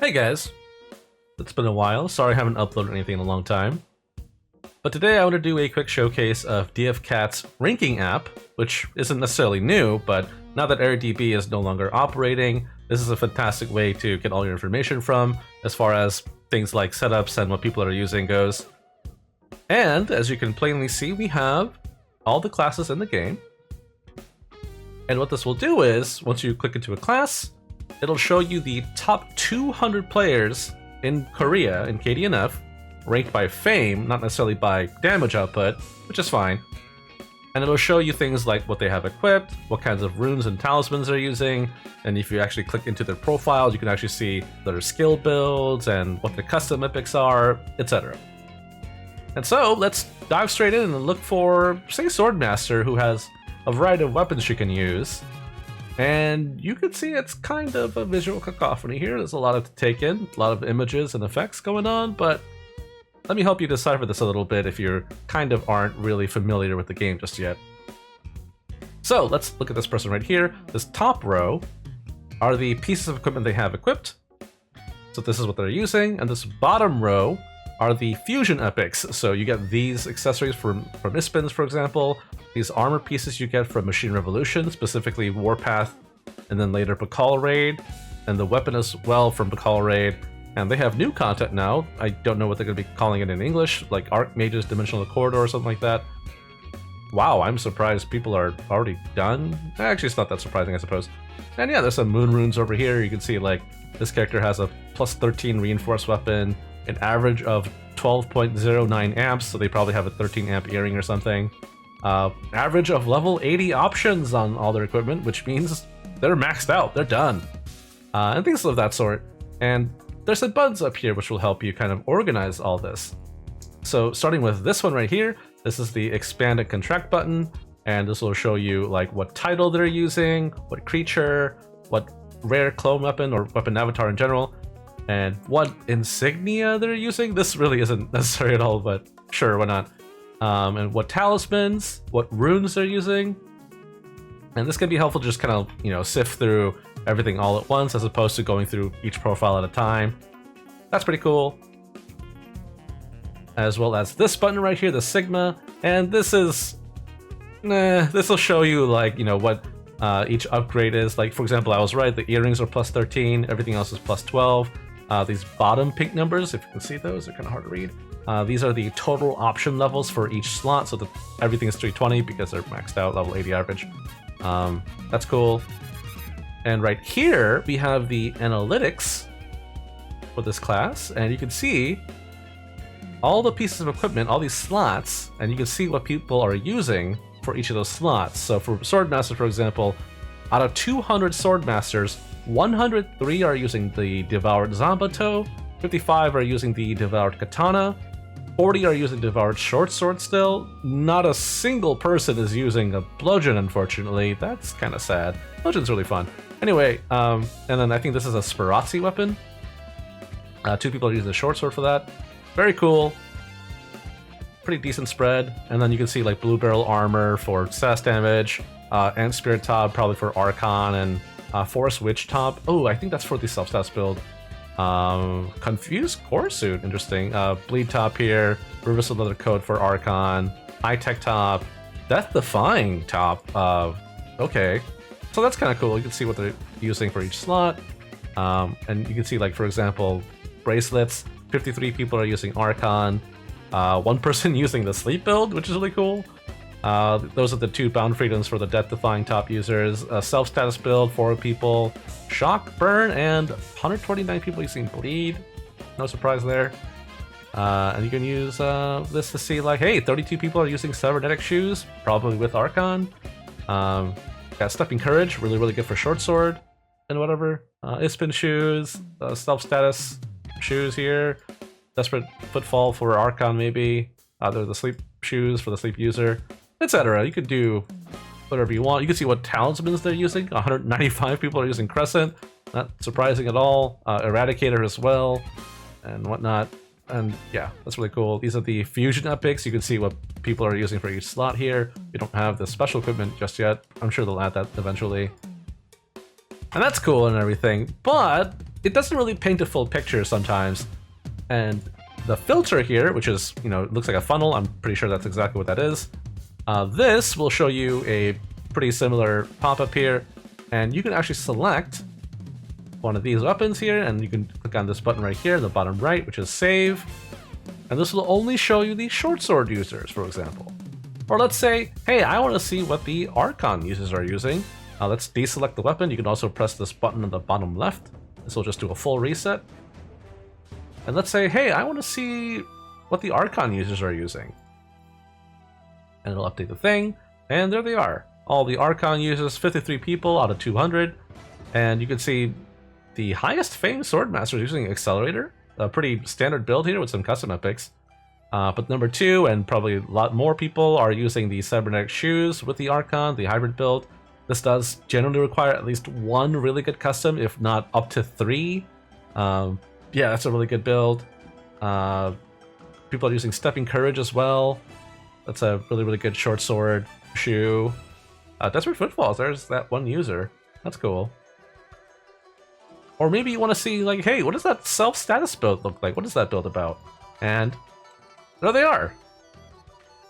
Hey guys, it's been a while. Sorry I haven't uploaded anything in a long time. But today I want to do a quick showcase of DFCAT's ranking app, which isn't necessarily new, but now that AirDB is no longer operating, this is a fantastic way to get all your information from, as far as things like setups and what people are using goes. And as you can plainly see, we have all the classes in the game. And what this will do is, once you click into a class, it'll show you the top 200 players in Korea in KDNF, ranked by fame, not necessarily by damage output, which is fine. And it'll show you things like what they have equipped, what kinds of runes and talismans they're using, and if you actually click into their profiles, you can actually see their skill builds and what their custom epics are, etc. And so let's dive straight in and look for, say, Swordmaster, who has a variety of weapons she can use. And you can see it's kind of a visual cacophony here. There's a lot to take in, a lot of images and effects going on, but let me help you decipher this a little bit if you kind of aren't really familiar with the game just yet. So let's look at this person right here. This top row are the pieces of equipment they have equipped. So this is what they're using, and this bottom row are the fusion epics. So you get these accessories from Ispins, for example. These armor pieces you get from Machine Revolution, specifically Warpath, and then later Bakal Raid, and the weapon as well from Bakal Raid. And they have new content now. I don't know what they're going to be calling it in English, like Archmage's Dimensional Corridor or something like that. Wow, I'm surprised people are already done. Actually, it's not that surprising, I suppose. And yeah, there's some moon runes over here. You can see like this character has a plus 13 reinforced weapon, an average of 12.09 amps, so they probably have a 13 amp earring or something. Average of level 80 options on all their equipment, which means they're maxed out, they're done. And things of that sort. And there's some buttons up here which will help you kind of organize all this. So starting with this one right here, this is the expand and contract button, and this will show you like what title they're using, what creature, what rare clone weapon or weapon avatar in general, and what insignia they're using. This really isn't necessary at all, but sure, why not? And what talismans, what runes they're using. And this can be helpful to just kind of, sift through everything all at once as opposed to going through each profile at a time. That's pretty cool. As well as this button right here, the Sigma, and this is, this will show you like, what each upgrade is. Like, for example, I was right, the earrings are plus 13, everything else is plus 12. These bottom pink numbers, if you can see those, they're kind of hard to read. These are the total option levels for each slot, so that everything is 320 because they're maxed out, level 80 average. That's cool. And right here, we have the analytics for this class, and you can see all the pieces of equipment, all these slots, and you can see what people are using for each of those slots. So for Swordmaster, for example, out of 200 Swordmasters, 103 are using the Devoured Zambato, 55 are using the Devoured Katana, 40 are using Devoured Short Sword still. Not a single person is using a Bludgeon, unfortunately. That's kind of sad. Bludgeon's really fun. Anyway, and then I think this is a Sparazzi weapon. 2 people are using the Short Sword for that. Very cool. Pretty decent spread. And then you can see like Blue Barrel Armor for SAS damage, and Spirit Top probably for Archon, and Forest Witch Top. Oh, I think that's for the self-stats build. Confused Core Suit, interesting. Bleed Top here, Reversal Leather Coat for Archon, High Tech Top, Death Defying Top. Okay, so that's kind of cool. You can see what they're using for each slot, and you can see, like, for example, bracelets. 53 people are using Archon, 1 person using the Sleep build, which is really cool. Those are the 2 Bound Freedoms for the Death Defying top users. Self-status build, 4 people. Shock, Burn, and 129 people using Bleed. No surprise there. And you can use this to see, like, hey, 32 people are using Cybernetic Shoes, probably with Archon. Got Stepping Courage, really, really good for Short Sword and whatever. Ispin Shoes, self-status shoes here. Desperate Footfall for Archon, maybe. They're the Sleep Shoes for the Sleep user, etc. You could do whatever you want. You can see what talismans they're using. 195 people are using Crescent. Not surprising at all. Eradicator as well, and whatnot. And yeah, that's really cool. These are the fusion epics. You can see what people are using for each slot here. We don't have the special equipment just yet. I'm sure they'll add that eventually. And that's cool and everything, but it doesn't really paint a full picture sometimes. And the filter here, which is, you know, it looks like a funnel, I'm pretty sure that's exactly what that is. This will show you a pretty similar pop-up here, and you can actually select one of these weapons here, and you can click on this button right here in the bottom right, which is save. And this will only show you the short sword users, for example. Or let's say, hey, I want to see what the Archon users are using. Let's deselect the weapon. You can also press this button on the bottom left. This will just do a full reset. And let's say, hey, I want to see what the Archon users are using. And it'll update the thing, and there they are. All the Archon users, 53 people out of 200. And you can see the highest famed Swordmaster is using Accelerator. A pretty standard build here with some custom epics. But number 2, and probably a lot more people, are using the cybernetic shoes with the Archon, the hybrid build. This does generally require at least 1 really good custom, if not up to 3. Yeah, that's a really good build. People are using Stepping Courage as well. That's a really, really good short sword shoe. Desperate Footfalls, there's that one user. That's cool. Or maybe you want to see, like, hey, what does that self-status build look like? What is that build about? And there they are.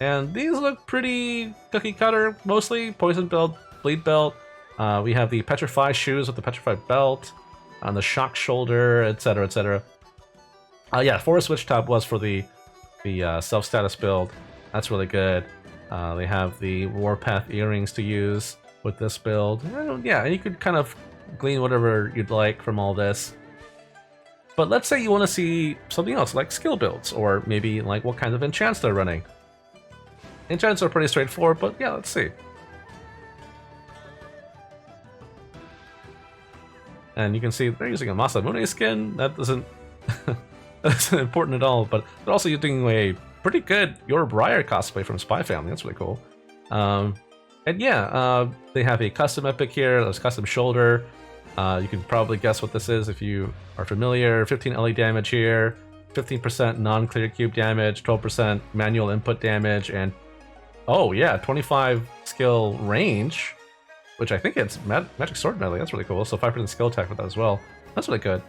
And these look pretty cookie cutter, mostly. Poison build, bleed belt. We have the Petrify shoes with the Petrified belt, on the shock shoulder, etc., etc. Yeah, Forest Witch Top was for the self-status build. That's really good. They have the Warpath earrings to use with this build. Yeah, and you could kind of glean whatever you'd like from all this. But let's say you want to see something else, like skill builds, or maybe like what kind of enchants they're running. Enchants are pretty straightforward, but yeah, let's see. And you can see they're using a Masamune skin. That doesn't that's important at all, but they're also using a pretty good Your Briar cosplay from Spy Family. That's really cool. And yeah, they have a custom epic here. There's custom shoulder. You can probably guess what this is if you are familiar. 15 LE damage here, 15% non-clear cube damage, 12% manual input damage, and oh yeah, 25 skill range, which I think it's magic sword melee. That's really cool. So 5% skill attack with that as well. That's really good.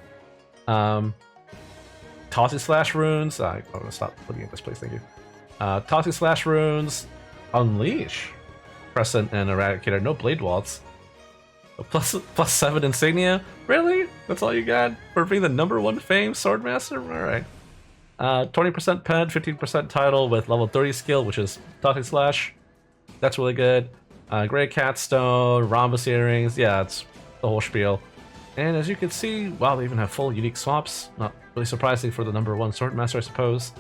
Tossing Slash runes. I'm gonna stop looking at this place. Thank you. Tossing Slash runes. Unleash. Crescent and Eradicator. No Blade Waltz. Plus 7 insignia? Really? That's all you got for being the #1 fame Swordmaster? Alright. 20% pen, 15% title with level 30 skill, which is Tossing Slash. That's really good. Grey Catstone, Rhombus Earrings. Yeah, it's the whole spiel. And as you can see, wow, they even have full unique swaps. Not really surprising for the #1 Swordmaster, I suppose.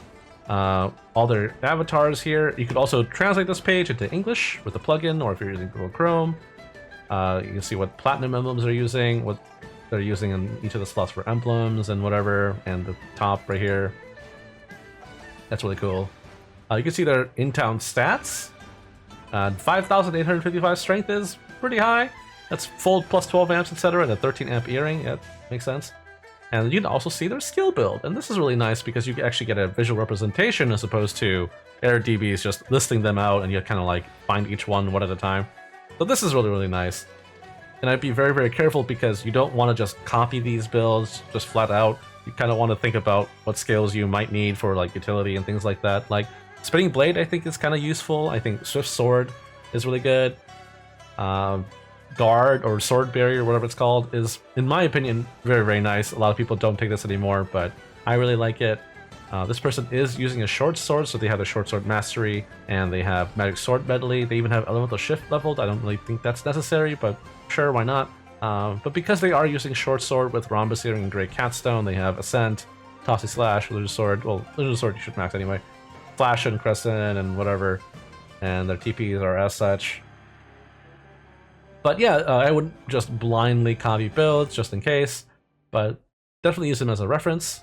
All their avatars here. You could also translate this page into English with the plugin, or if you're using Google Chrome. You can see what platinum emblems they're using, what they're using in each of the slots for emblems and whatever, and the top right here. That's really cool. You can see their in-town stats. 5,855 strength is pretty high. That's full plus 12 amps, etc., and a 13 amp earring. Yeah, makes sense. And you can also see their skill build, and this is really nice because you can actually get a visual representation as opposed to AirDBs just listing them out and you kind of like find each one at a time. So this is really, really nice. And I'd be very, very careful because you don't want to just copy these builds just flat out. You kind of want to think about what skills you might need for like utility and things like that. Like Spinning Blade, I think is kind of useful. I think Swift Sword is really good. Guard or Sword Barrier, whatever it's called, is, in my opinion, very, very nice. A lot of people don't take this anymore, but I really like it. This person is using a short sword, so they have a short sword mastery, and they have magic sword medley. They even have elemental shift leveled. I don't really think that's necessary, but sure, why not? But because they are using short sword with Rhombus Earring and Grey Catstone, they have Ascent, Tossy Slash, Lizard Sword. Well, Lizard Sword you should max anyway. Flash and Crescent and whatever, and their TPs are as such. But yeah, I wouldn't just blindly copy builds just in case, but definitely use them as a reference.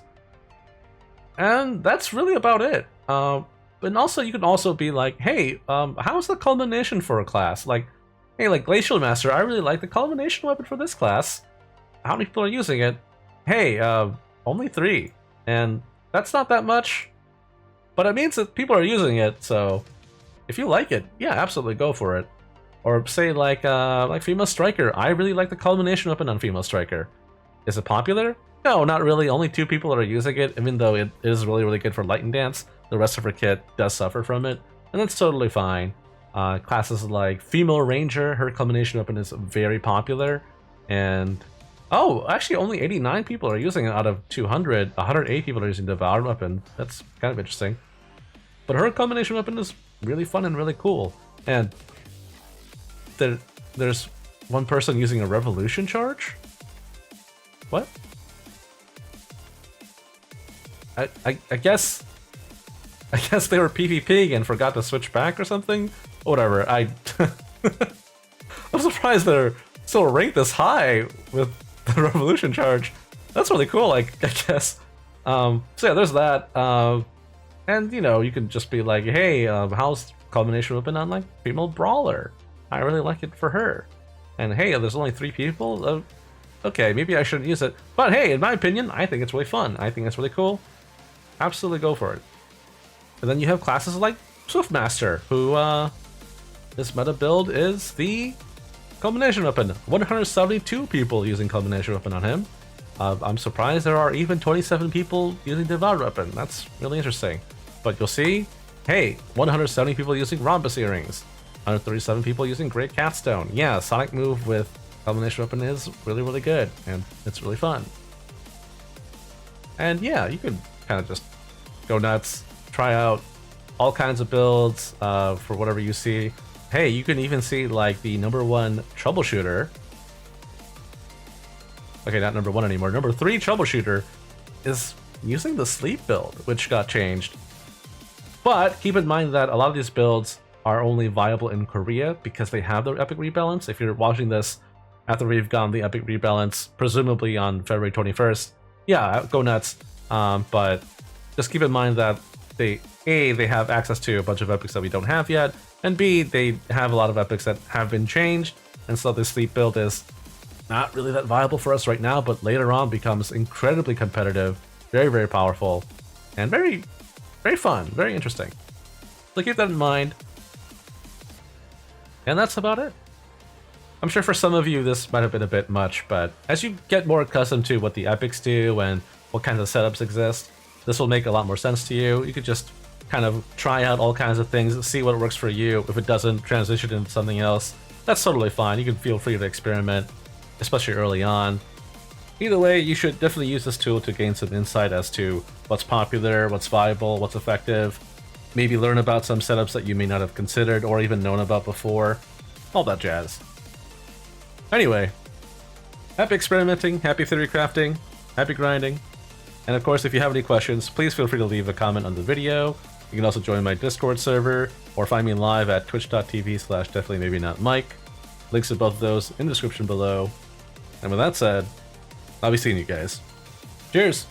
And that's really about it. And also, you can also be like, hey, how's the culmination for a class? Like, hey, like Glacial Master, I really like the culmination weapon for this class. How many people are using it? Hey, only 3. And that's not that much, but it means that people are using it, so if you like it, yeah, absolutely go for it. Or say like Female Striker, I really like the culmination weapon on Female Striker. Is it popular? No, not really. Only 2 people are using it, even though it is really, really good for Light and Dance. The rest of her kit does suffer from it, and that's totally fine. Classes like Female Ranger, her combination weapon is very popular, and oh, actually only 89 people are using it out of 200. 108 people are using Devour weapon. That's kind of interesting. But her combination weapon is really fun and really cool. And there's one person using a Revolution charge? What? I guess they were PvPing and forgot to switch back or something. Whatever. I'm surprised they're still ranked this high with the Revolution charge. That's really cool. I guess. So yeah, there's that. And you know, you can just be like, hey, how's combination weapon on like female brawler? I really like it for her. And hey, there's only 3 people. Okay, maybe I shouldn't use it. But hey, in my opinion, I think it's really fun. I think it's really cool. Absolutely go for it. And then you have classes like Swiftmaster, who this meta build is the combination weapon. 172 people using combination weapon on him. I'm surprised there are even 27 people using Devour weapon. That's really interesting. But you'll see, hey, 170 people using Rhombus earrings. 137 people using Great Catstone. Yeah, Sonic move with combination weapon is really, really good, and it's really fun. And yeah, you could kind of just go nuts, try out all kinds of builds for whatever you see. Hey, you can even see like the #1 troubleshooter. Okay, not #1 anymore. #3 troubleshooter is using the sleep build, which got changed. But keep in mind that a lot of these builds are only viable in Korea because they have their epic rebalance. If you're watching this after we've gotten the epic rebalance, presumably on February 21st, yeah, go nuts. But just keep in mind that they have access to a bunch of epics that we don't have yet, and B, they have a lot of epics that have been changed, and so this sleep build is not really that viable for us right now, but later on becomes incredibly competitive, very, very powerful, and very, very fun, very interesting. So keep that in mind. And that's about it. I'm sure for some of you this might have been a bit much, but as you get more accustomed to what the epics do and what kinds of setups exist, this will make a lot more sense to you. You could just kind of try out all kinds of things, see what works for you. If it doesn't, transition into something else. That's totally fine. You can feel free to experiment, especially early on. Either way, you should definitely use this tool to gain some insight as to what's popular, what's viable, what's effective. Maybe learn about some setups that you may not have considered or even known about before. All that jazz. Anyway, happy experimenting, happy theory crafting, happy grinding. And of course, if you have any questions, please feel free to leave a comment on the video. You can also join my Discord server or find me live at twitch.tv/definitelymaybynotmike. Links to both of those in the description below. And with that said, I'll be seeing you guys. Cheers!